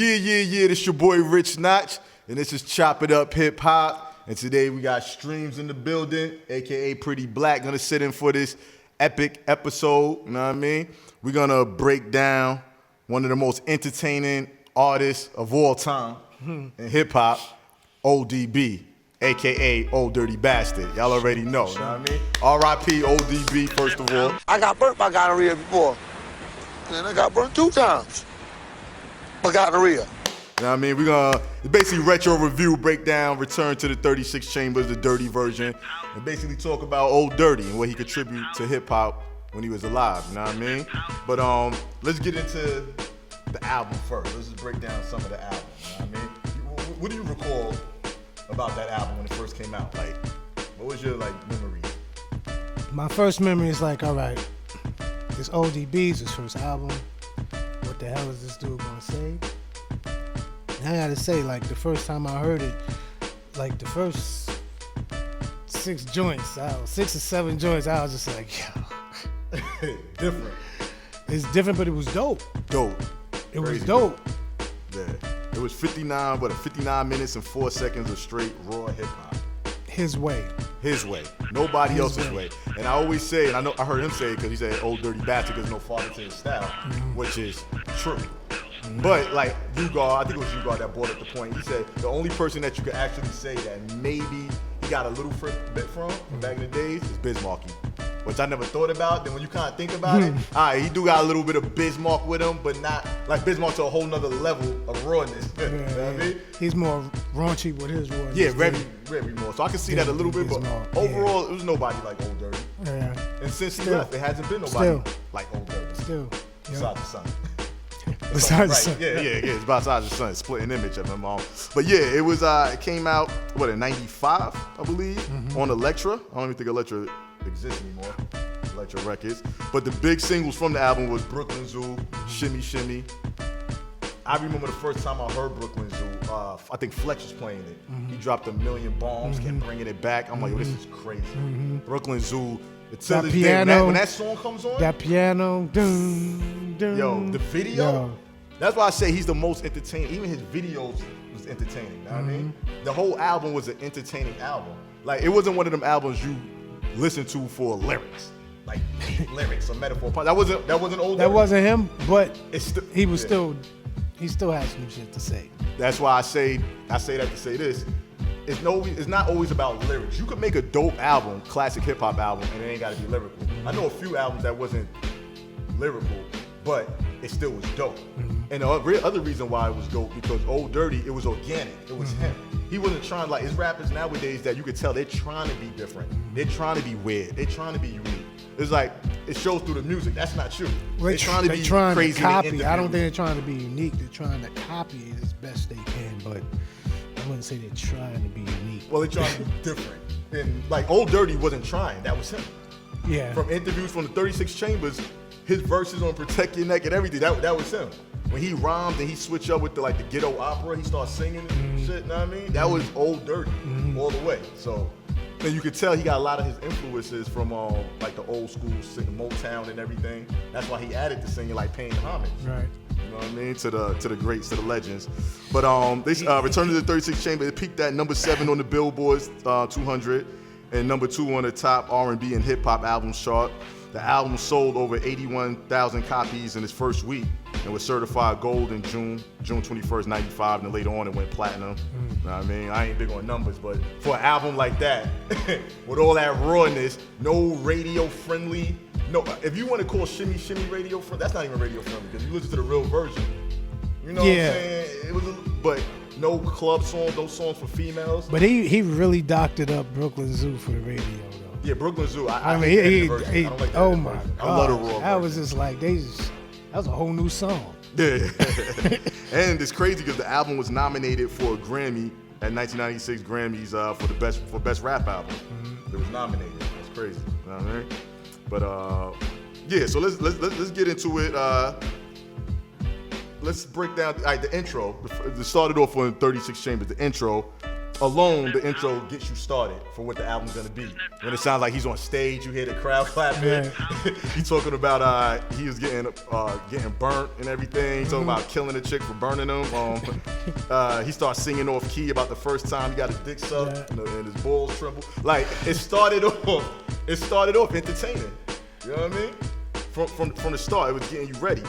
Yeah, this your boy Rich Notch, and this is Chop It Up Hip Hop. And today we got Streams in the building, aka Pretty Black, gonna sit in for this epic episode, you know what I mean? We're gonna break down one of the most entertaining artists of all time in hip hop, ODB, aka Old Dirty Bastard. Y'all already know, you know what I mean? R.I.P. ODB, first of all. I got burnt by gonorrhea before, and then I got burnt 2 times by gonorrhea. You know what I mean? We're gonna basically retro review, break down, return to the 36 Chambers, the dirty version, and basically talk about Old Dirty and what he contributed to hip hop when he was alive, you know what I mean? But let's get into the album first. Let's just break down some of the album, you know what I mean? What do you recall about that album when it first came out? Like, what was your memory? My first memory is like, all right, this ODB's his first album. What the hell is this dude gonna say? And I gotta say, like, the first time I heard it, like the first 6 or 7 joints, I was just like, yo. Different. It's different, but it was dope. Dope. It was Crazy dope. Yeah. It was 59 minutes and 4 seconds of straight raw hip hop. His way. His way. Nobody His else's way. And I always say, and I heard him say it because he said Old Dirty Bastard because no father to his style, which is true. But like Ugard, I think it was Ugard that brought up the point. He said the only person that you could actually say that maybe he got a little bit from back in the days is Biz Markie, which I never thought about. Then when you kind of think about it, all right, he do got a little bit of Bismarck with him, but not like Bismarck to a whole nother level of rawness. You know what I mean? He's more raunchy with his rawness. Yeah, very more. So I can see that a little bit, but overall, it was nobody like Old Dirty. Yeah. And since he left, it hasn't been nobody like Old Dirty. Still. Besides the son. Besides the son. Yeah, it's besides the son, splitting image of him. But yeah, it was. It came out in '95, I believe, on Elektra. I don't even think Elektra exists anymore. Elektra Records. But the big singles from the album was Brooklyn Zoo, Shimmy Shimmy. I remember the first time I heard Brooklyn Zoo. I think Flex was playing it. He dropped a million bombs, kept bringing it back. I'm like, yo, this is crazy. Brooklyn Zoo. Until this day, when that song comes on, that piano, dun, dun, yo, the video, that's why I say he's the most entertaining. Even his videos was entertaining, you know what I mean? The whole album was an entertaining album. Like, it wasn't one of them albums you listen to for lyrics, like lyrics or metaphor. That wasn't Old Dirty. That wasn't him, but he still had some shit to say. That's why I say that to say this. It's not always about lyrics. You could make a dope album, classic hip hop album, and it ain't got to be lyrical. I know a few albums that wasn't lyrical, but it still was dope. And the other reason why it was dope because Old Dirty, it was organic. It was him. He wasn't trying like his rappers nowadays that you could tell they're trying to be different. They're trying to be weird. They're trying to be unique. It's like it shows through the music. That's not true. They're trying to be crazy. To copy. I don't think they're trying to be unique. They're trying to copy it as best they can, but I wouldn't say they're trying to be unique. Well, they're trying to be different. And like Old Dirty wasn't trying. That was him. Yeah. From interviews from the 36 Chambers, his verses on Protect Your Neck and everything, that was him. When he rhymed and he switched up with the ghetto opera, he started singing and shit, you know what I mean? That was Old Dirty all the way. So, and you could tell he got a lot of his influences from the old school Motown and everything. That's why he added to singing paying homage. Right. You know what I mean? To the greats, to the legends. But they Return to the 36 Chamber, it peaked at number 7 on the Billboard 200 and number 2 on the top R&B and hip hop albums chart. The album sold over 81,000 copies in its first week and was certified gold in June 21st, 95, and then later on it went platinum. You know what I mean? I ain't big on numbers, but for an album like that, with all that rawness, no radio friendly, no, if you want to call Shimmy Shimmy radio friendly, that's not even radio friendly because you listen to the real version. You know what I'm saying? It was, but no club songs, no songs for females. But he really doctored up Brooklyn Zoo for the radio. Yeah, Brooklyn Zoo. I mean, I don't like that oh my version. God. I love the raw version. That was just like, that was a whole new song. Yeah. And it's crazy because the album was nominated for a Grammy at 1996 Grammys for best rap album. It was nominated. That's crazy. You know what I mean? But yeah, so let's get into it. Let's break down the intro. It started off on 36 Chambers. The intro. alone, the intro gets you started for what the album's gonna be. When it sounds like he's on stage, you hear the crowd clapping. Yeah. He's talking about he was getting burnt and everything. He's talking about killing a chick for burning him. He starts singing off key about the first time he got his dick sucked and his balls tremble. Like it started off entertaining. You know what I mean? From the start, it was getting you ready.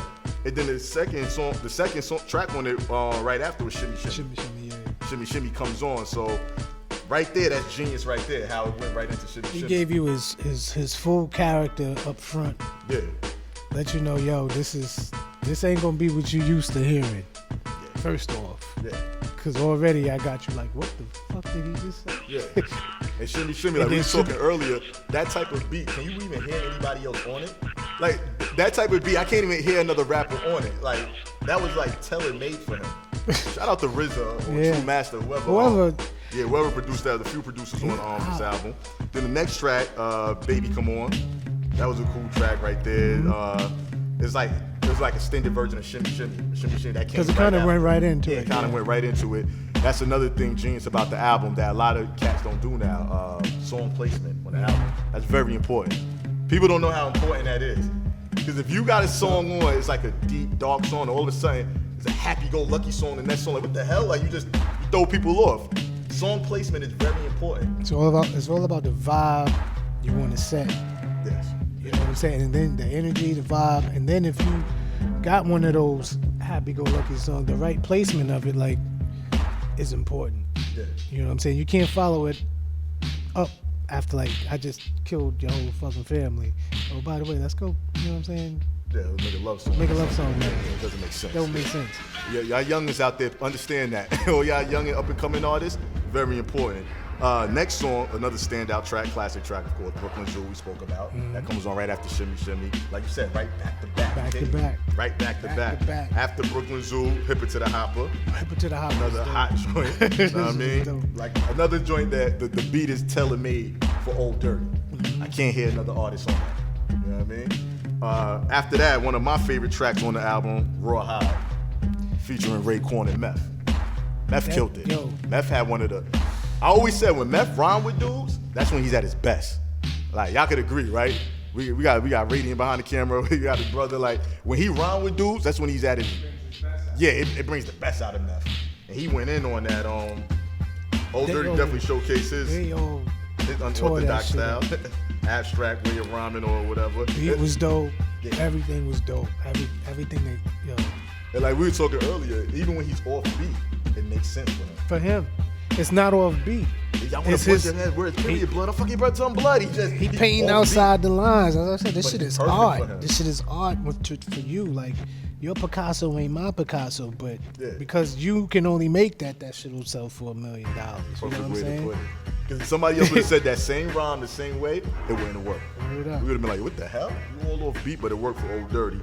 And then the second song track on it right after was Shimmy Shimmy. Shimmy, shimmy, yeah. Shimmy Shimmy comes on. So right there, that's genius right there, how it went right into Shimmy He Shimmy. gave you his full character up front. Yeah. Let you know, yo, this ain't gonna be what you used to hearing. Yeah. First off. Yeah. Cause already I got you like, what the fuck did he just say? Yeah. And Shimmy Shimmy, like we were talking earlier, that type of beat, can you even hear anybody else on it? Like, that type of beat, I can't even hear another rapper on it. Like, that was like tailor-made for him. Shout out to RZA or Yeah. True Master, whoever. Whoever produced that, the few producers on this album. Then the next track, Baby Come On. That was a cool track right there. It was like an extended version of Shimmy Shimmy. Shimmy Shimmy that came Because it kind of after. went right into Yeah, it. it kind of went right into it. That's another thing genius about the album that a lot of cats don't do now. Song placement on the album. That's very important. People don't know how important that is. Because if you got a song on, it's like a deep, dark song, and all of a sudden, it's a happy-go-lucky song, and the next song, like, what the hell? Like, you throw people off. Song placement is very important. It's all about the vibe you want to set. Yes. You know what I'm saying? And then the energy, the vibe, and then if you got one of those happy-go-lucky songs, the right placement of it, like, is important. Yeah. You know what I'm saying? You can't follow it up after, like, I just killed your whole fucking family. Oh, by the way, let's go. You know what I'm saying? Yeah, make a love song. Make a love song, man. It doesn't make sense. That don't make sense. Yeah, y'all youngins out there understand that. All y'all young and up-and-coming artists, very important. Next song, another standout track, classic track, of course, Brooklyn Zoo we spoke about. That comes on right after Shimmy Shimmy. Like you said, right back to back. Back to okay? back. Right back to Back to back. After Brooklyn Zoo, Hip It to the Hopper. Put to the hop. Another hot joint. You know what I mean? Dope. Like another joint that the beat is tailor-made for Old Dirty. I can't hear another artist on that. You know what I mean? After that, one of my favorite tracks on the album, Raw High, featuring Raekwon and Meth. Meth killed it. Yo. Meth had one of the. I always said when Meth rhyme with dudes, that's when he's at his best. Like y'all could agree, right? We got Radiant behind the camera. We got his brother. Like when he rhyme with dudes, that's when he's at his. Yeah, it brings the best out of Meth. And he went in on that. Old They Dirty all- definitely showcases They all his tore that unorthodox shit style, up. abstract way of rhyming or whatever. beat was dope. Yeah. Everything was dope. Everything that, yo. And like we were talking earlier, even when he's off beat, it makes sense for him. For him, it's not off beat. Y'all want It's to push his- your head where it's period blood. I fucking brought some blood. He Painting off outside the lines. As I said, this But shit it's is perfect for art. him. This shit is art for you. Like, your Picasso ain't my Picasso, but Yeah. because you can only make that shit will sell for $1 million. You know what Perfect I'm way to saying? put it. Because somebody else would have said that same rhyme the same way, it wouldn't have worked. Word We up. would have been like, what the hell? You all off beat, but it worked for Old Dirty.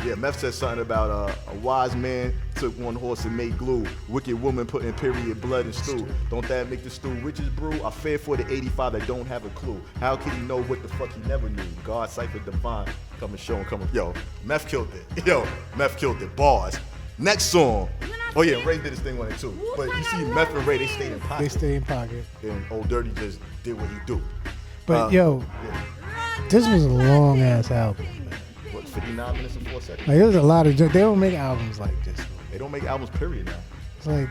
Yeah, Meth said something about a wise man took one horse and made glue. Wicked woman putting period blood in stew. Don't that make the stew witches brew? I fear for the 85 that don't have a clue. How can he know what the fuck he never knew? God cipher define. Come and show him, come and, yo, Meth killed it. Yo, Meth killed it. Bars. Next song. Oh yeah, Ray did his thing on it too. But you see Meth and Ray, they stayed in They pocket. stay in pocket. And Old Dirty just did what he do. But yo, Yeah. this was a long ass album. What, 59 minutes and 4 seconds? Like, there's a lot of. They don't make albums like this. They don't make albums, period, now. It's like,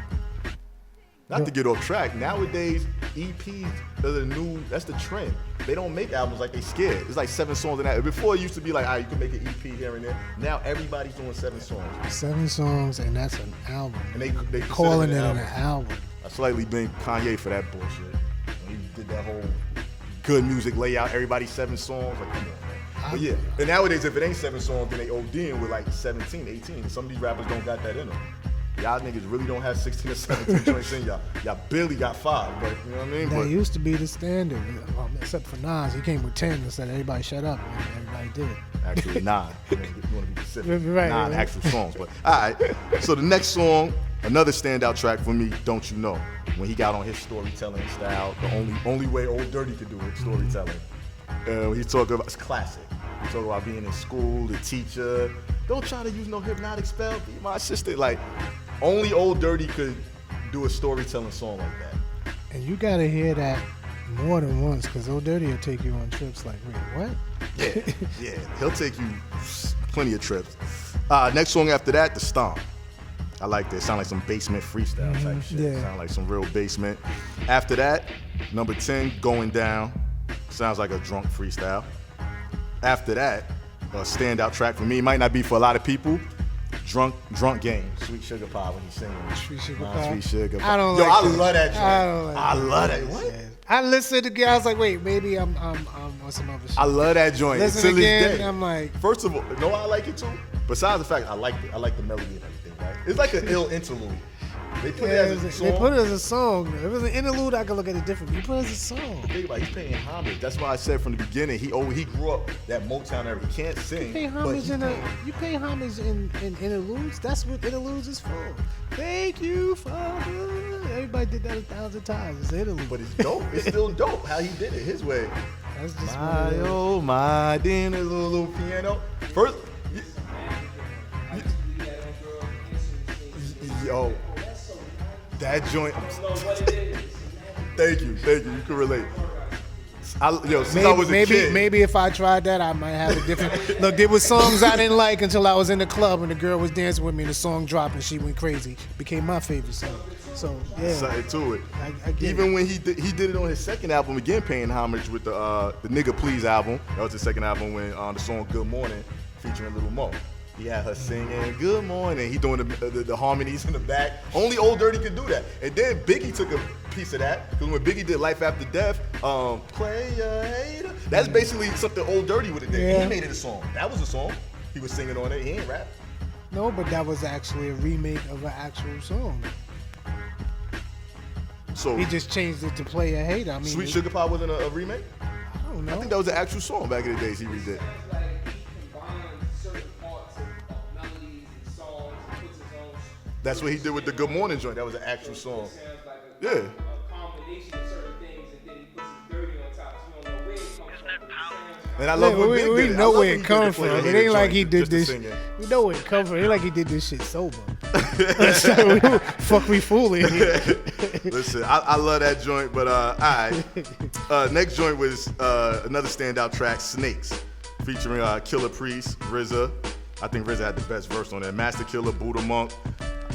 Not to get off track. Nowadays, EPs are the new, that's the trend. They don't make albums like they scared. It's like 7 songs in that. Before it used to be like, all right, you can make an EP here and there. Now everybody's doing 7 songs. 7 songs, and that's an album. And they consider Calling it an an album. I slightly blame Kanye for that bullshit. When he did that whole good music layout, everybody 7 songs. Like, come on, man. But yeah, and nowadays, if it ain't 7 songs, then they ODing with like 17, 18. Some of these rappers don't got that in them. Y'all niggas really don't have 16 or 17 joints in y'all. Y'all barely got 5, but you know what I mean? That But used to be the standard, except for Nas. He came with 10 and said, everybody shut up. And everybody did it. actually 9. You want to be specific. Right, 9 right. actual songs. But all right. So the next song, another standout track for me, Don't You Know? When he got on his storytelling style, the only way Old Dirty could do it, storytelling. He's talking about, it's classic. He's talking about being in school, the teacher. Don't try to use no hypnotic spell, be my assistant. Like, only Old Dirty could do a storytelling song like that. And you gotta hear that more than once, because Old Dirty will take you on trips like, wait, what? Yeah, he'll take you plenty of trips. Next song after that, The Stomp. I like that. Sound like some basement freestyle type shit. Yeah. Sound like some real basement. After that, number 10, Going Down. Sounds like a drunk freestyle. After that, a standout track for me, might not be for a lot of people, Drunk Game, Sweet Sugar Pie when he's singing. Sweet Sugar Nah, Pie? Sweet Sugar Pie. I don't Yo, like I that. love that joint. I don't like I that. love that. What? I listened again. I was like, wait, maybe I'm on some other shit. I love that joint. Listen Till this again, day. I'm like, First of all, you know why I like it too? Besides the fact I like the melody and everything, right? It's like an ill interlude. They put it as a song. they put it as a song. If it was an interlude, I could look at it differently. You put it as a song. Think about it, he's paying homage. That's why I said from the beginning, he grew up that Motown era. He can't sing, You pay but homage he in can. you pay homage in interludes. That's what interludes is for. Thank you, Father. Everybody did that 1,000 times. It's an interlude. But it's dope. It's still dope how he did it his way. That's just what My it is. oh my, then a little piano. First, yo, that joint. Thank you. You can relate. Since I was a kid. Maybe if I tried that, I might have a different. Look, there was songs I didn't like until I was in the club and the girl was dancing with me and the song dropped and she went crazy. Became my favorite song. So yeah, Something to it. I get Even it. when he did it on his second album, again paying homage with the Nigga Please album. That was his second album when the song Good Morning featuring Little Mo. He had her singing Good Morning. He doing the harmonies in the back. Only Old Dirty could do that. And then Biggie took a piece of that because when Biggie did Life After Death, Play a Hater. That's basically something Old Dirty would have did. Yeah. He made it a song. That was a song. He was singing on it. He ain't rap. No, but that was actually a remake of an actual song. So He just changed it to Play a Hater. I mean, Sweet Sugar Pie wasn't a remake? I don't know. I think that was an actual song back in the days he redid. That's what he did with the Good Morning joint. That was an actual song. Yeah. And I love when Big we did it. I know love where when it he come did the from. Play a It Hater ain't like joint he did just to this. sing it. We know where it come from. It ain't like he did this shit sober. So, fuck we fooling. Listen, I love that joint, but all right. Next joint was another standout track, Snakes, featuring Killer Priest, RZA. I think RZA had the best verse on there. Master Killer, Buddha Monk.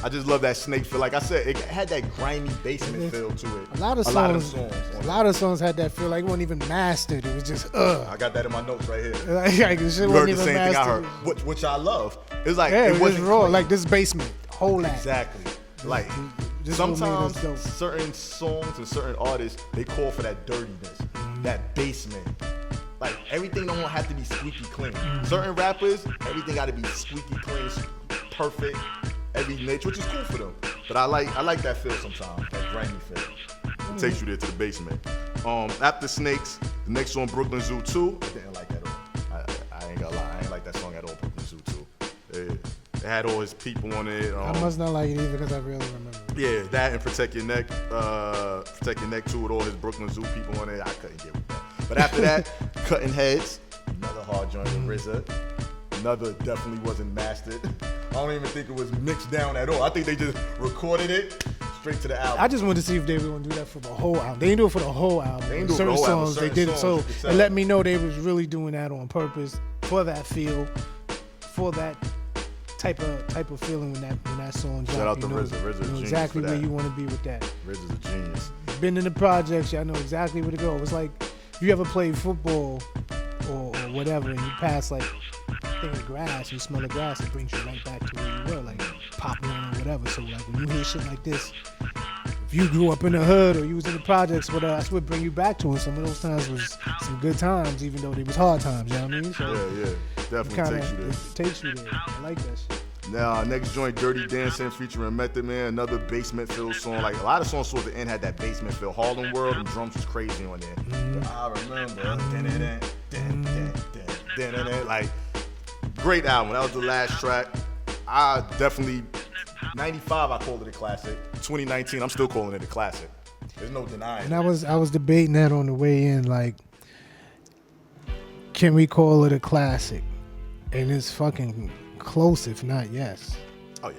I just love that snake feel. Like I said, it had that grimy basement feel to it. A lot of songs had that feel like it wasn't even mastered. It was just I got that in my notes right here. like the shit You wasn't heard the even same thing I mastered. heard, which I love. It's like Yeah, it it was wasn't raw. clean. Like this basement, whole lot. Exactly. Like This what made sometimes us dope. certain songs and certain artists they call for that dirtiness, that basement. Like everything don't have to be squeaky clean. Certain rappers, everything got to be squeaky clean, perfect, every niche, which is cool for them. But I like that feel sometimes, that grimy feel. It takes you there to the basement. After Snakes, the next song, Brooklyn Zoo 2. I didn't like that at all. I ain't gonna lie, I ain't like that song at all. Brooklyn Zoo 2. It had all his people on it. I must not like it either because I really remember. Yeah, that and Protect Your Neck. Protect Your Neck too with all his Brooklyn Zoo people on it. I couldn't get with that. But after that, Cutting Heads, another hard joint with RZA. Another definitely wasn't mastered. I don't even think it was mixed down at all. I think they just recorded it straight to the album. I just wanted to see if they were gonna do that for the whole album. They didn't do it for the whole album. They didn't do it for certain the whole album. songs Certain they did it songs so you could it tell. let me know they was really doing that on purpose for that feel, for that type of feeling when that song dropped. Shout out to you know, RZA. RZA's a you know genius exactly for where that. you want to be with that. RZA's a genius. Been in the projects, y'all know exactly where to go. It's like if you ever played football or whatever, and you pass like thing of grass, you smell the grass, it brings you right back to where you were, like Poplar or whatever. So like when you hear shit like this, if you grew up in the hood or you was in the projects, whatever, that's what bring you back to it. Some of those times was some good times, even though they was hard times. You know what I mean? So Yeah. Definitely kinda, takes you there. it takes you there. I like that shit. Now, next joint, Dirty Dancing featuring Method Man, another basement feel song. Like a lot of songs towards the end had that basement feel. Harlem World and drums was crazy on there. But I remember. Like, great album. That was the last track. I definitely, 95, I called it a classic. 2019, I'm still calling it a classic. There's no denying And it. I was debating that on the way in, like, can we call it a classic? And it's fucking close, if not yes. Oh, yeah.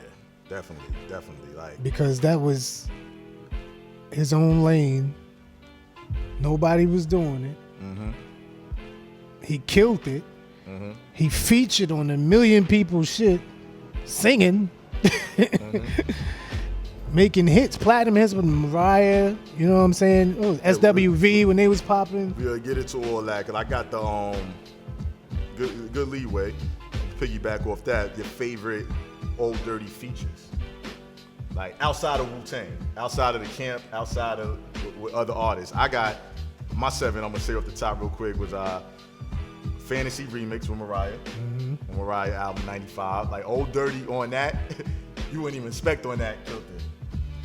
Definitely. Like, Because that was his own lane. Nobody was doing it. He killed it. He featured on a million people's shit, singing, making hits, platinum hits with Mariah. You know what I'm saying? Oh, SWV when they was popping. We'll get into all that because I got the good leeway. Piggyback off that, your favorite Old Dirty features, like outside of Wu-Tang, outside of the camp, outside of with other artists. I got my 7. I'm gonna say off the top real quick was Fantasy Remix with Mariah, on Mariah album '95. Like Old Dirty on that, you wouldn't even expect on that. Killed it.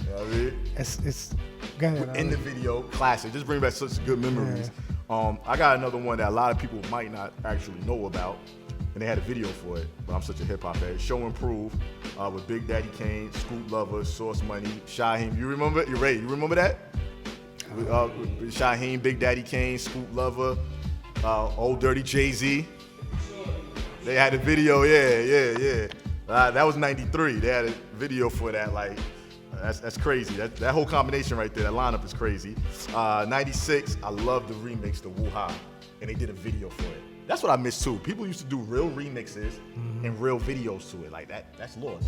You know what I mean? It's go ahead, In the video, classic. Just bring back such good memories. I got another one that a lot of people might not actually know about, and they had a video for it, but I'm such a hip hop head. Show and Prove with Big Daddy Kane, Scoop Lover, Source Money, Shaheem. You remember it? You remember that? With Shaheem, Big Daddy Kane, Scoop Lover, Old Dirty Jay-Z. They had a video, yeah. That was '93. They had a video for that. Like, that's crazy. That whole combination right there, that lineup is crazy. '96, I love the remix to Wu Ha, and they did a video for it. That's what I miss too. People used to do real remixes and real videos to it. Like that's lost.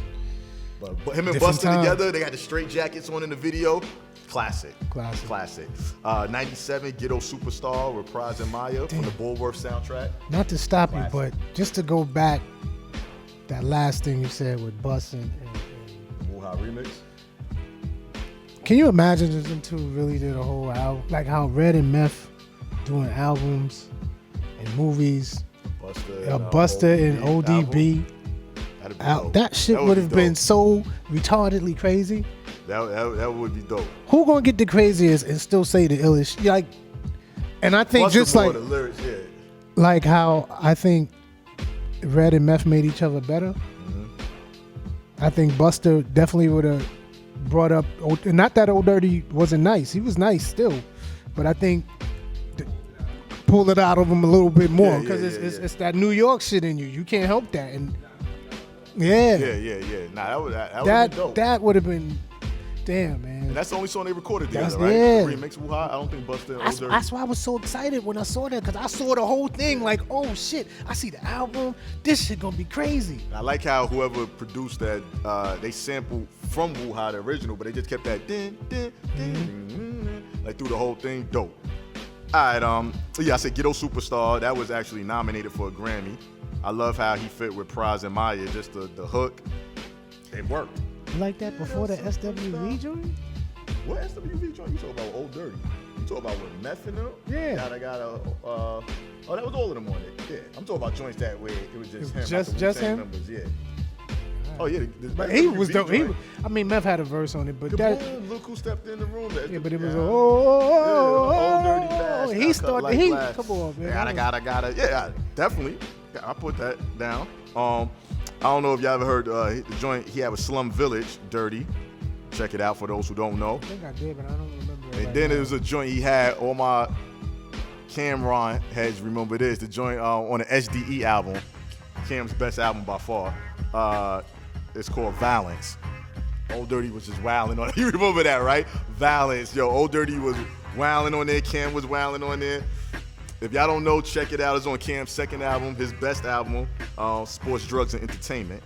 But him and Different Busta time. together, they had the straight jackets on in the video. Classic. 97, Ghetto Superstar with Praz and Maya from the Bulworth soundtrack. Not to stop you, Classic. but just to go back, that last thing you said with Bus and Wu Ha remix. can you imagine if them two really did a whole album? Like how Red and Meth doing albums and movies, Busta and ODB. That'd be dope. That shit That would have be been dope. so retardedly crazy. That would be dope. Who gonna get the craziest and still say the illest? Like, and I think Busta just more like the lyrics, yeah. like how I think Red and Meth made each other better. I think Busta definitely would have brought up. Not that Old Dirty wasn't nice; he was nice still, but I think pulled it out of him a little bit more because it's that New York shit in you. You can't help that, and Yeah. Nah, that would be dope. that would have been. Damn, man. And that's the only song they recorded That's- together, right? yeah. The remix Wu Ha. I don't think Busta and Old Dirty. That's why I was so excited when I saw that, because I saw the whole thing like, oh shit, I see the album. This shit gonna be crazy. I like how whoever produced that, they sampled from Wu Ha, the original, but they just kept that din, din, din, like through the whole thing. Dope. All right, I said Ghetto Superstar. That was actually nominated for a Grammy. I love how he fit with Praz and Maya, just the hook. It worked. You like that before the SWV joint? What SWV joint? You talk about Old Dirty. You talk about what, Meth in them? Yeah. Oh, that was all of them on it. Yeah. I'm talking about joints that way. It was just him. Just- like the just Wu-Tang him? Members, yeah. Oh yeah. But he was dope. Meth had a verse on it, but that. Kaboom, look who stepped in the room. Yeah, but it was Old Dirty Bastard. he Cut started. like He glass. come on, man. Gotta. Yeah, definitely. I put that down. I don't know if y'all ever heard the joint he had with Slum Village, Dirty. Check it out for those who don't know. I think I did, but I don't remember. it And right then now. it was a joint he had, all my Cameron heads remember this, the joint on the SDE album, Cam's best album by far. It's called Valence. Old Dirty was just wilding on it. You remember that, right? Valence. Yo, Old Dirty was wilding on there, Cam was wilding on there. If y'all don't know, check it out. It's on Cam's second album, his best album, Sports, Drugs, and Entertainment.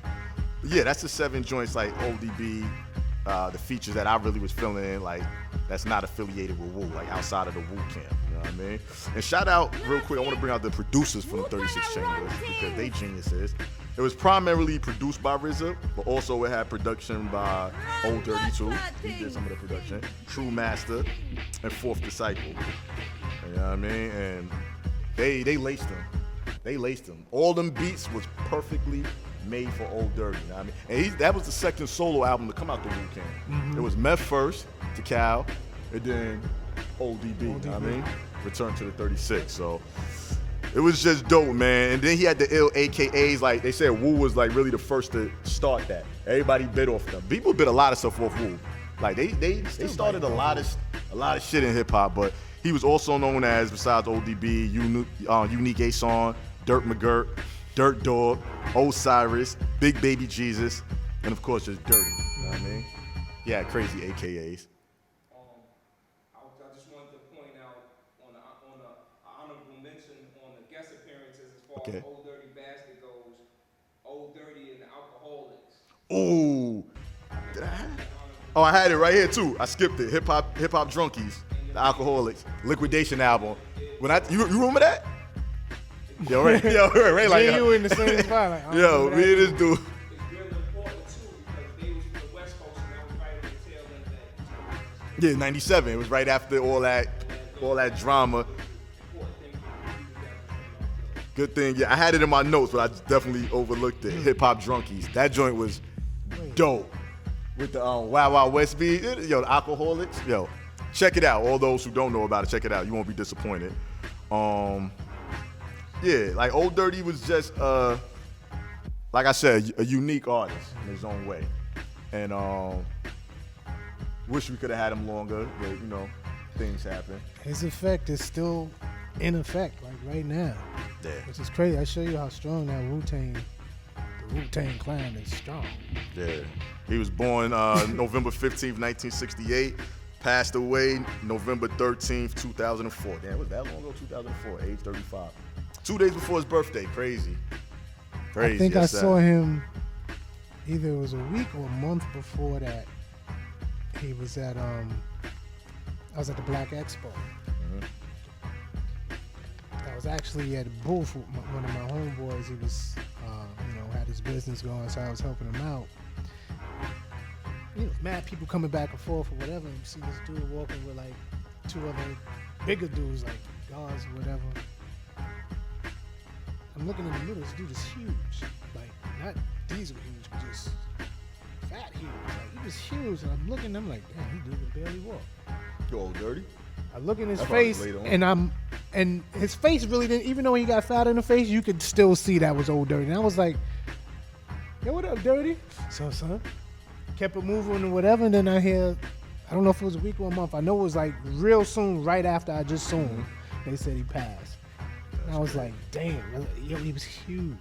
But yeah, that's the 7 joints like ODB, the features that I really was feeling in, like that's not affiliated with Wu, like outside of the Wu camp. You know what I mean? And shout out real quick, I want to bring out the producers from the 36 Chambers because they geniuses. It was primarily produced by RZA, but also it had production by Old Dirty too. He did some of the production. True Master and Fourth Disciple. You know what I mean? And they laced him. They laced him. All them beats was perfectly made for Old Dirty. You know what I mean? And that was the second solo album to come out the Wu-Tang. It was Meth first to Cal, and then ODB. You know what I mean? Return to the 36. So it was just dope, man. And then he had the ill AKAs. Like they said, Wu was like really the first to start that. Everybody bit off them. People bit a lot of stuff off Wu. Like they started a lot of shit in hip hop, but he was also known as, besides ODB, Unique A-Song, Dirt McGirt, Dirt Dog, Osiris, Big Baby Jesus, and of course just Dirty. You know what I mean? Yeah, crazy AKAs. Okay. Old Dirty Bastard goes, Old Dirty and the Alcoholics. Ooh. Did I have it? Oh, I had it right here too. I skipped it. Hip Hop Drunkies, the Alcoholics, Liquidation album. When you remember that? Yo, right, right, like Me and you in the same spot. Like, I don't yo, remember me that. and this dude. It's really important too because they was from the West Coast and that was right at the tail end of that. Yeah, '97. It was right after all that drama. Good thing, yeah. I had it in my notes, but I just definitely overlooked it. Hip Hop Drunkies. That joint was dope. With the Wild Wild West beat, yo, the Alcoholics, yo, check it out. All those who don't know about it, check it out. You won't be disappointed. Yeah, like Old Dirty was just, like I said, a unique artist in his own way, and wish we could have had him longer, but you know, things happen. His effect is still in effect, like right now. Yeah. Which is crazy. I show you how strong that the Wu-Tang Clan is strong. Yeah. He was born November 15th, 1968. Passed away November 13th, 2004. Damn, was that long ago? 2004, age 35. 2 days before his birthday. Crazy. Crazy. I think I That's sad. saw him either it was a week or a month before that. He was at I was at the Black Expo. I was actually at a booth with one of my homeboys. He was, had his business going, so I was helping him out. Mad people coming back and forth or whatever. And you see this dude walking with like two other bigger dudes, like guards or whatever. I'm looking in the middle. This dude is huge, like not diesel huge, but just fat huge. Like he was huge, and I'm looking. I'm like, damn, this dude can barely walk. You Old Dirty? I look in his That probably face, later on. and his face really didn't. Even though he got fat in the face, you could still see that was Old Dirty. And I was like, "Yo, what up, Dirty?" So, son, kept it moving or whatever. And then I hear, I don't know if it was a week or a month. I know it was like real soon, right after I just saw him. They said he passed. And I was like, "Damn, yo, he was huge."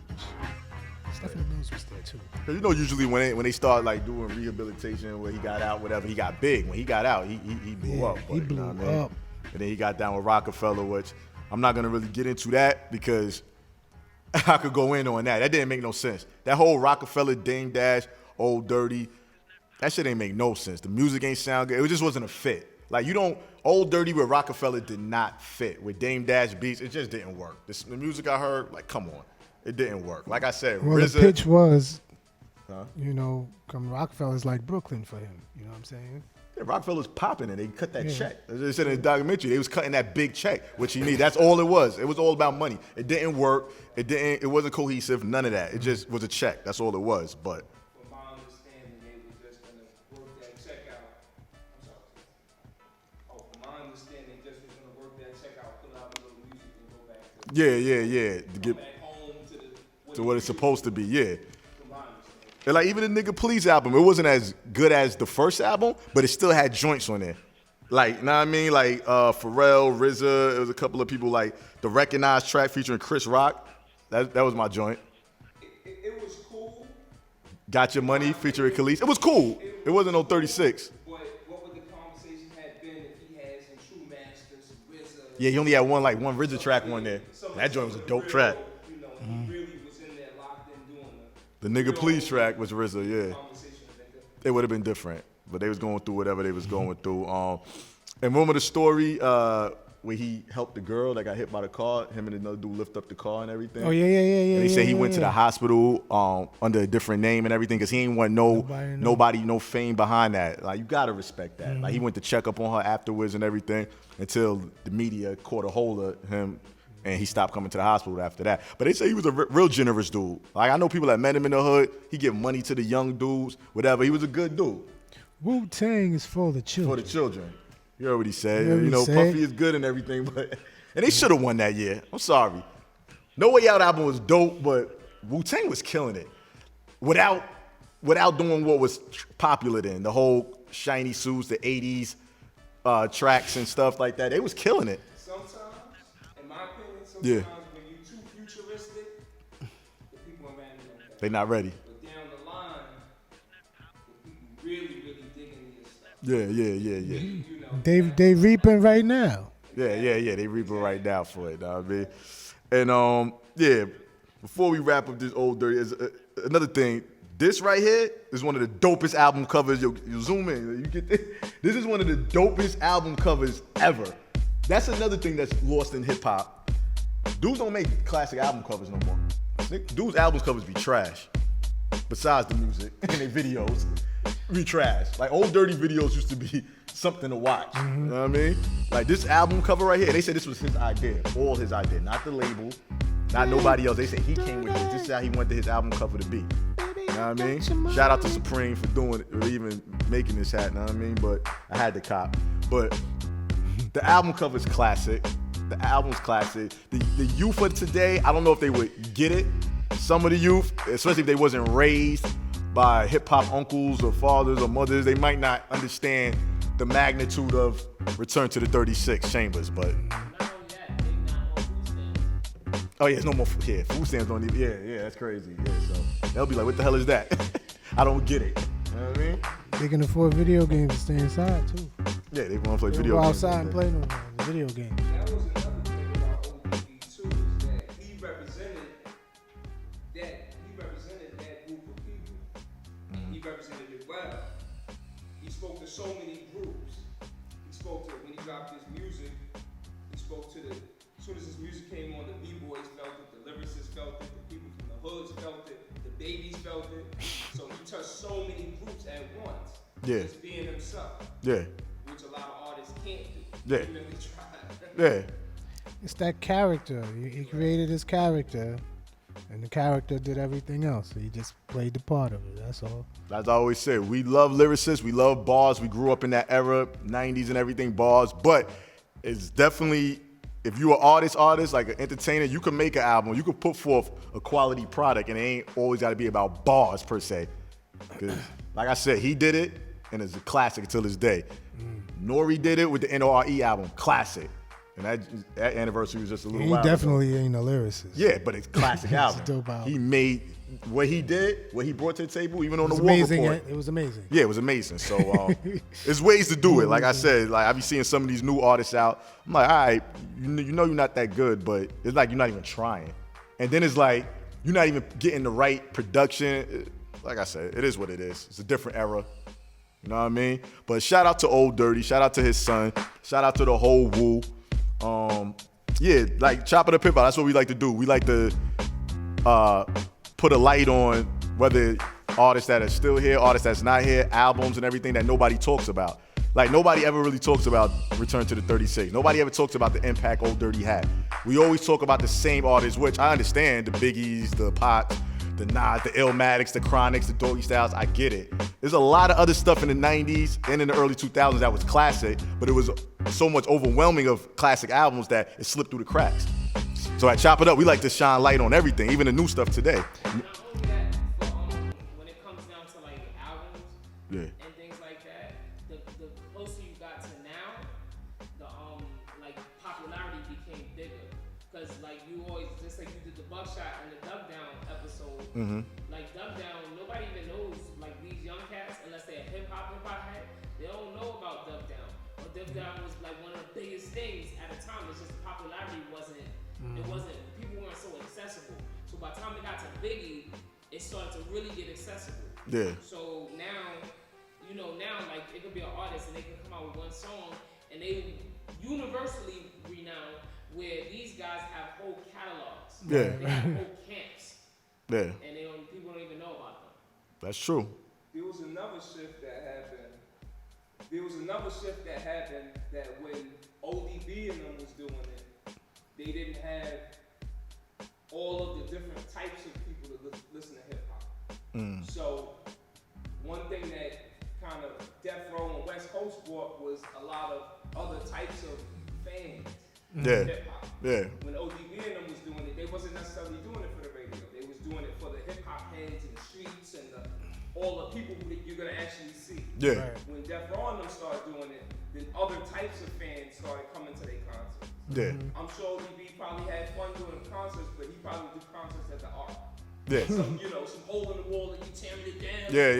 Stephen Mills was there too. Cause you know, usually when they start like doing rehabilitation, where he got out, whatever, he got big. When he got out, he blew Yeah, up. he blew you know what I mean? up. And then he got down with Rockefeller, which I'm not gonna really get into that because I could go in on that. That didn't make no sense. That whole Rockefeller, Dame Dash, Old Dirty, that shit ain't make no sense. The music ain't sound good. It just wasn't a fit. Like Old Dirty with Rockefeller did not fit. With Dame Dash beats, it just didn't work. The music I heard, like, come on. It didn't work. Like I said, Well, RZA, the pitch was, Huh? come Rockefeller's like Brooklyn for him. You know what I'm saying? yeah, Rockefeller's popping and they cut that Yeah. check. They said in the documentary, they was cutting that big check, which he needed. That's all it was. It was all about money. It didn't work. It wasn't cohesive, none of that. It just was a check. That's all it was. But From my understanding, they were just gonna work that check out. I'm sorry. Oh, from my understanding, just was gonna work that check out, put out a little music, and go back to yeah. To get back home to what it's supposed to be, yeah. From my understanding. And like even the Nigga Please album, it wasn't as good as the first album, but it still had joints on there. Like, know what I mean? Like Pharrell, RZA, it was a couple of people like the Recognized track featuring Chris Rock. That was my joint. It was cool, Got Your Money featuring Khalees. It was cool. It wasn't no 36. but what would the conversation have been if he had some True Masters, some RZA? Yeah, he only had one RZA track on there. That joint was a dope track. You know, he really was in there locked in doing The Nigga Please track was RZA, yeah. conversation of that. It would have been different, but they was going through whatever they was going through. And remember the story where he helped the girl that got hit by the car, him and another dude lift up the car and everything? Oh yeah. And they say he yeah, went to the yeah. hospital under a different name and everything because he ain't want Nobody know. no fame behind that. Like, you got to respect that. Like, he went to check up on her afterwards and everything until the media caught a hold of him and he stopped coming to the hospital after that. But they say he was a real generous dude. Like, I know people that met him in the hood. He give money to the young dudes, whatever. He was a good dude Wu-Tang is for the for children. the children. You heard what he said. You heard what You know, he said? Puffy is good and everything, but and they should have won that year. I'm sorry. No Way Out album was dope, but Wu-Tang was killing it without doing what was popular then. The whole shiny suits, the '80s tracks and stuff like that. They was killing it. Sometimes, in my opinion, sometimes Yeah. when you're too futuristic, the people around you don't care. They not ready. But down the line, the people really digging your stuff. Yeah. You know, They reaping right now. Yeah. They reaping right now for it. Know what I mean? And yeah, before we wrap up this Old Dirty, is another thing. This right here is one of the dopest album covers. You zoom in, you get this. This is one of the dopest album covers ever. That's another thing that's lost in hip hop. Dudes don't make classic album covers no more. Dudes' album covers be trash. Besides the music and their videos, be trash. Like Old Dirty videos used to be something to watch. You know what I mean? Like this album cover right here, they said this was his idea, all his idea, not the label, not nobody else. They said he came with this. This is how he wanted his album cover to be. You know what I mean? Shout out to Supreme for doing it, or even making this hat, you know what I mean? But I had to cop. But the album cover is classic. The album's classic. The youth of today, I don't know if they would get it. Some of the youth, especially if they wasn't raised by hip-hop uncles or fathers or mothers, they might not understand the magnitude of Return to the 36 Chambers, but... Oh yeah, it's no more. Yeah, food stamps don't even. Yeah, that's crazy. Yeah, so they'll be like, "What the hell is that?" I don't get it. You know what I mean? They can afford video games to stay inside too. Yeah, they want to play They video go games. outside and play no more. The video games. That was another thing about ODB too, is that he represented that group of people. And he represented it well. He spoke to so many groups. He spoke to, when he dropped his music, he spoke to as soon as his music came on, the B-boys felt it, the lyricists felt it, the people from the hoods felt it, the babies felt it. So he touched so many groups at once. Yeah. Just being himself. Yeah. Which a lot of artists can't do. Yeah. Even if they try. Yeah. It's that character. He created his character, and the character did everything else. So he just played the part of it. That's all. As I always say, we love lyricists, we love bars. We grew up in that era, 90s and everything, bars. But it's definitely, if you're an artist, like an entertainer, you can make an album, you can put forth a quality product, and it ain't always got to be about bars per se. Because, like I said, he did it, and it's a classic until this day. Nori did it with the NORE album, classic. And that anniversary was just a little He while ago. definitely ain't a lyricist. Yeah, but it's a classic It's a album. dope album. He made what he did, what he brought to the table, even on It was the War amazing. Report. It was amazing. Yeah, it was amazing. So there's ways to do it. Like I said, like I be seeing some of these new artists out. I'm like, all right, you know you're not that good, but it's like you're not even trying. And then it's like you're not even getting the right production. Like I said, it is what it is. It's a different era. You know what I mean? But shout out to Old Dirty. Shout out to his son. Shout out to the whole Wu. Yeah, like Chop It or Pip Out. That's what we like to do. We like to put a light on whether artists that are still here, artists that's not here, albums and everything that nobody talks about. Like nobody ever really talks about Return to the 36. Nobody ever talks about the impact Old Dirty had. We always talk about the same artists, which I understand, the Biggies, the Pops, the Nas, the Illmatics, the Chronics, the Doggy Styles, I get it. There's a lot of other stuff in the 90s and in the early 2000s that was classic, but it was so much overwhelming of classic albums that it slipped through the cracks. So at Chop It Up, we like to shine light on everything, even the new stuff today. Not only that, but when it comes down to like albums Yeah. and things like that, the closer you got to now, the like popularity became bigger. Cause like you always, just like you did the Buckshot and the Dug Down episode, like Dug Down, nobody even knows, like these young cats, unless they're hip hop head, they don't know about Dug Down. But Dug Down was like one of the biggest things at the time. It's just the popularity wasn't, people weren't so accessible. So by the time it got to Biggie, it started to really get accessible. Yeah. So now, now like it could be an artist and they can come out with one song and they universally renowned, where these guys have whole catalogs. Yeah. They have whole camps, Yeah, and people don't even know about them. that's true. There was another shift that happened. That when ODB and them was doing it, they didn't have all of the different types of people that listen to hip hop. So one thing that kind of Death Row and West Coast brought was a lot of other types of fans Yeah. of hip hop. Yeah. When ODB and them was doing it, they wasn't necessarily doing it for the radio. They was doing it for the hip hop heads in the streets and all the people who you're gonna actually see. Yeah. Right. When Death Row and them started doing it, then other types of fans started coming to their concerts. Yeah. I'm sure ODB probably had fun doing concerts, but he probably would do concerts at the art. Yeah. Some hole in the wall and you tearing it down. Yeah.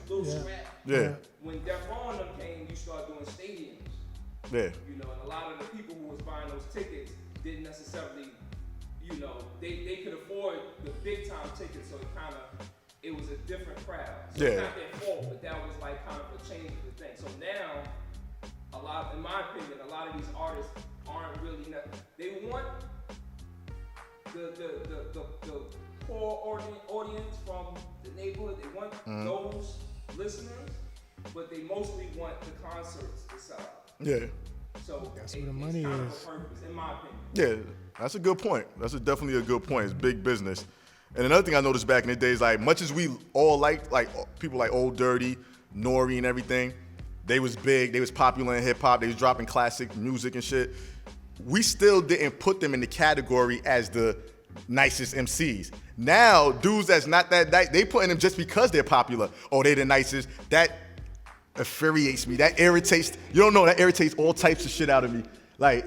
Little Yeah. scrap. Yeah. When Death Row and them came, you started doing stadiums. Yeah. And a lot of the people who was buying those tickets didn't necessarily, you know, they could afford the big time tickets, so it was a different crowd. So it's not their fault, but that was like kind of a change of the thing. So now, in my opinion, a lot of these artists aren't really, they want the poor audience from the neighborhood. They want those listeners, but they mostly want the concerts to sell. Yeah. So that's where the money kind of is. a purpose, in my opinion. Yeah, that's a good point. That's definitely a good point. It's big business. And another thing I noticed back in the days, like much as we all liked, like people like Old Dirty, Nori and everything, they was big, they was popular in hip hop, they was dropping classic music and shit. We still didn't put them in the category as the nicest MCs. Now, dudes that's not that nice, they putting them just because they're popular. Oh, they the nicest. That infuriates me. That irritates, you don't know, that irritates all types of shit out of me. Like,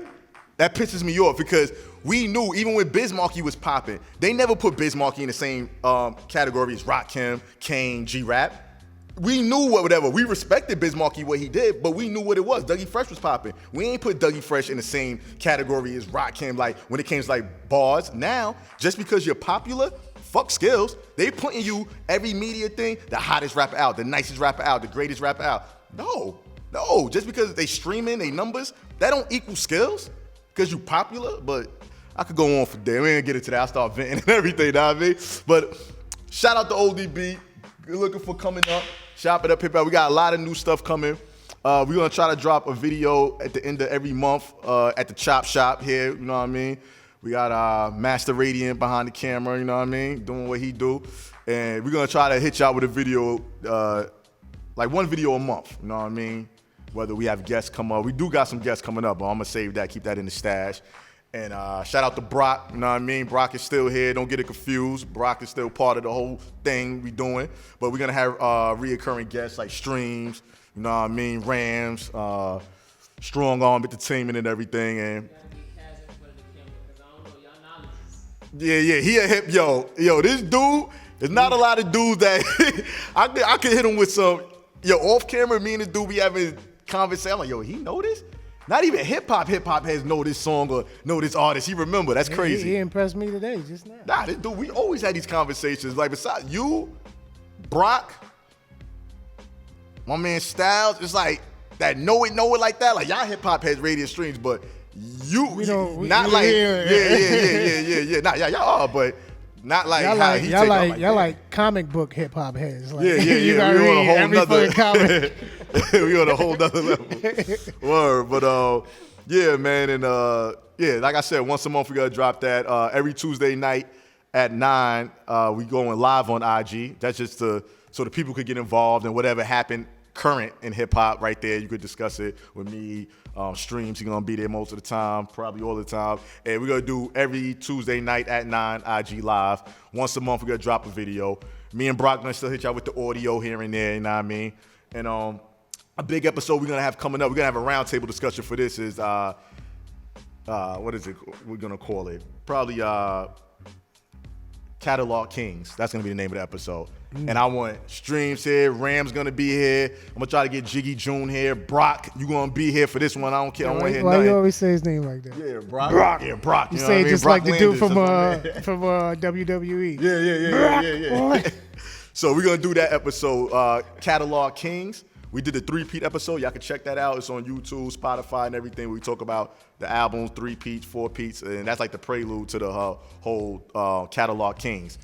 that pisses me off because we knew, even when Biz Markie was popping, they never put Biz Markie in the same category as Rakim, Kane, G-Rap. We knew whatever. We respected Biz Markie, what he did, but we knew what it was. Dougie Fresh was popping. We ain't put Dougie Fresh in the same category as Rakim, like when it came to like bars. Now, just because you're popular, fuck skills. They putting you every media thing, the hottest rapper out, the nicest rapper out, the greatest rapper out. No. Just because they streaming, they numbers, that don't equal skills. Because you popular, but I could go on for days. We ain't get into that. I start venting and everything, you know what I mean? But shout out to ODB. Good looking for coming up. Shop It Up Hip Hop. We got a lot of new stuff coming. We're going to try to drop a video at the end of every month at the Chop Shop here, you know what I mean? We got Master Radiant behind the camera, you know what I mean? Doing what he do. And we're going to try to hit y'all with a video, like one video a month, you know what I mean? Whether we have guests come up. We do got some guests coming up, but I'm going to save that, keep that in the stash. And shout out to Brock, you know what I mean? Brock is still here, don't get it confused. Brock is still part of the whole thing we doing. But we're going to have reoccurring guests like Streams, you know what I mean? Rams, Strong Arm Entertainment and everything. And yeah, he a hip, yo, this dude, there's not a lot of dudes that, I could hit him with some, off camera, me and this dude be having conversation. I'm like, he know this? Not even hip hop heads know this song or know this artist. He remember. That's crazy. He impressed me today, just now. Nah, this dude, we always had these conversations. Like, besides you, Brock, my man Styles, it's like that know it like that. Like, y'all hip hop heads, radio streams, but yeah. Nah, y'all are, but not like how he take off. Y'all like comic book hip hop heads. Like, Yeah. You gotta We on a read whole every nother. fucking comic. We on a whole nother level. Word, but yeah, man, and like I said, once a month we gotta drop that. Every Tuesday night at 9, we going live on IG. That's just so the people could get involved and whatever happened current in hip hop right there. You could discuss it with me. Streams, you're gonna be there most of the time, probably all the time. And we're gonna do every Tuesday night at 9 IG live. Once a month we're gonna drop a video. Me and Brock gonna still hit y'all with the audio here and there, you know what I mean? And a big episode we're gonna have coming up. We're gonna have a roundtable discussion for this. Is what is it? We're gonna call it probably Catalog Kings. That's gonna be the name of the episode. And I want Streams here. Ram's gonna be here. I'm gonna try to get Jiggy June here. Brock, you gonna be here for this one? I don't care. I don't want to hear Why nothing. you always say his name like that? Yeah, Brock. Yeah, Brock. You know say what I it mean? just Brock like the dude Landis, from WWE. Yeah. So we're gonna do that episode, Catalog Kings. We did the 3-peat episode. Y'all can check that out. It's on YouTube, Spotify, and everything. We talk about the albums, 3-peats, 4-peats, and that's like the prelude to the whole Catalog Kings.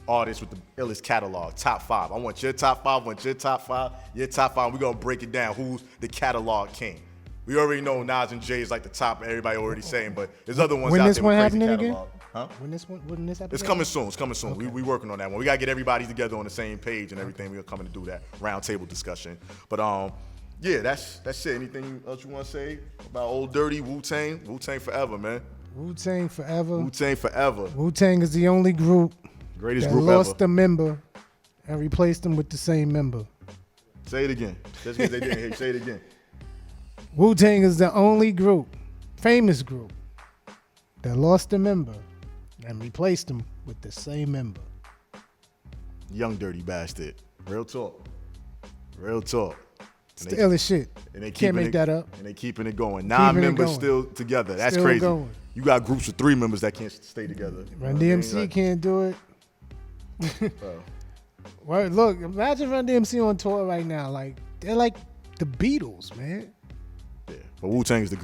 Artists with the illest catalog, top 5. I want your top 5, I want your top 5, your top 5. We're gonna break it down. Who's the catalog king? We already know Nas and Jay is like the top. Everybody already saying, but there's other ones When out this there one with crazy happening catalog. again? Huh? When this episode? It's coming soon. It's coming soon. Okay. We working on that one. We gotta get everybody together on the same page and everything. We're coming to do that roundtable discussion. But yeah, that's it. Anything else you want to say about Old Dirty, Wu-Tang? Wu-Tang forever, man. Wu-Tang forever. Wu-Tang forever. Wu-Tang is the only group Greatest that group lost ever. a member and replaced them with the same member. Say it again. Just because they didn't hear you. Say it again. Wu-Tang is the only group, famous group, that lost a member and replaced them with the same member. Young dirty bastard. Real talk. Real talk. It's the illest shit. And they Can't make that up. And they keeping it going. 9 members going. still together. That's Still crazy. going. You got groups with 3 members that can't stay together. Run DMC can't do it. Well, look, imagine Run DMC on tour right now. Like they're like the Beatles, man. Yeah, but Wu-Tang is the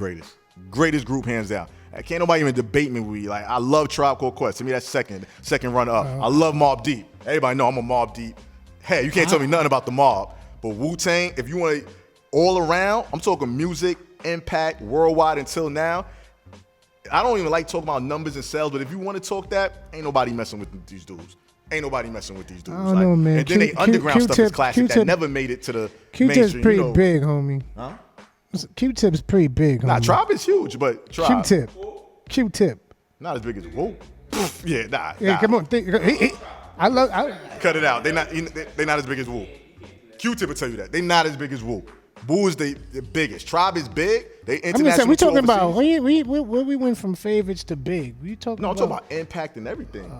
greatest group hands down. Can't nobody even debate me with you. Like I love Tribe Called Quest. To me, that's second runner up. I love Mobb Deep. Everybody know I'm a Mobb Deep. Hey, you can't tell me nothing about the Mob. But Wu-Tang, if you want to all around, I'm talking music, impact, worldwide until now. I don't even like talking about numbers and sales, but if you want to talk that, ain't nobody messing with these dudes. Ain't nobody messing with these dudes. I don't know, man. And then they underground stuff is classic that never made it to the Q-Tip's mainstream. pretty big, homie. Huh? Q-Tip's pretty big, homie. Nah, Tribe is huge, but Tribe. Q-Tip. Not as big as Wu. Yeah, nah. Yeah, come on. Cut it out. They not as big as Wu. Q-Tip will tell you that. They not as big as Wu. Wu is the biggest. Tribe is big. They international. I'm just saying, we talking about where we went from favorites to big. We talking No, I'm talking about impact and everything.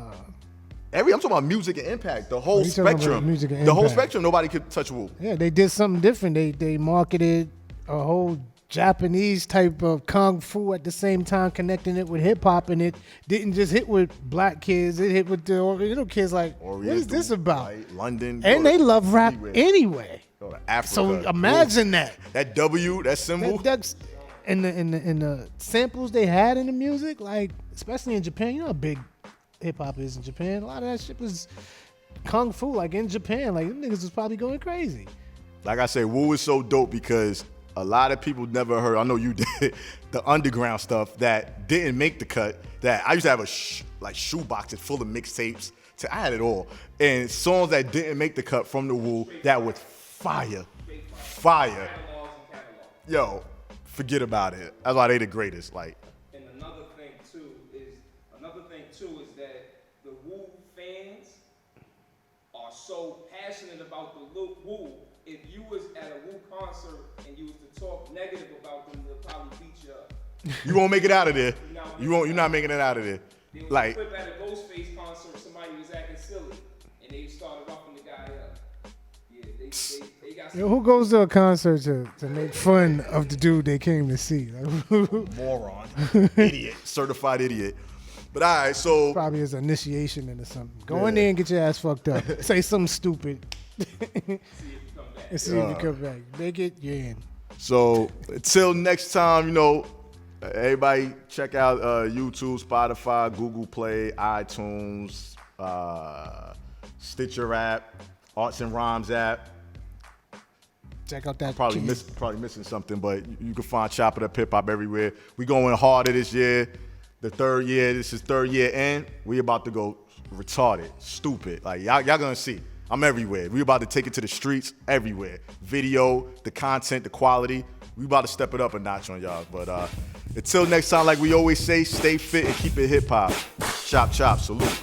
I'm talking about music and impact. The whole spectrum. Music and the whole impact. spectrum. Nobody could touch Wu. Yeah, they did something different. They marketed a whole Japanese type of kung fu at the same time, connecting it with hip hop, and it didn't just hit with black kids. It hit with the Oriental kids. Like, what is this about? Right? London. And they love rap anyway. Go to Africa. So imagine that. That W, that symbol. That's and the samples they had in the music, like especially in Japan. You know how big hip hop is in Japan. A lot of that shit was kung fu, like in Japan. Like them niggas was probably going crazy. Like I say, Wu is so dope because a lot of people never heard. I know you did the underground stuff that didn't make the cut. That I used to have a shoe boxes full of mixtapes. I had it all, and songs that didn't make the cut from the Wu that was fire. Yo, forget about it. That's why they the greatest. Like. And another thing too is that the Wu fans are so passionate about the Wu. If you was at a Wu concert and you was to talk negative about them, they'll probably beat you up. You won't make it out of there. You're not making it out of there. There was Like a clip at a Ghostface concert, somebody was acting silly, and they started roughing the guy up. Yeah, they got some. Yo, who goes to a concert to make fun of the dude they came to see? Like, moron, idiot, certified idiot. But all right, so probably his initiation into something. Go in there and get your ass fucked up. Say something stupid. And see if you come back. Make it, you're in. So until next time, everybody check out YouTube, Spotify, Google Play, iTunes, Stitcher app, Arts and Rhymes app. Check out that. Probably missing something, but you can find Chop It Up Hip Hop everywhere. We going harder this year. The third year. This is third year in. We about to go retarded, stupid. Like y'all gonna see. I'm everywhere. We about to take it to the streets everywhere. Video, the content, the quality. We about to step it up a notch on y'all. But until next time, like we always say, stay fit and keep it hip hop. Chop, chop, salute.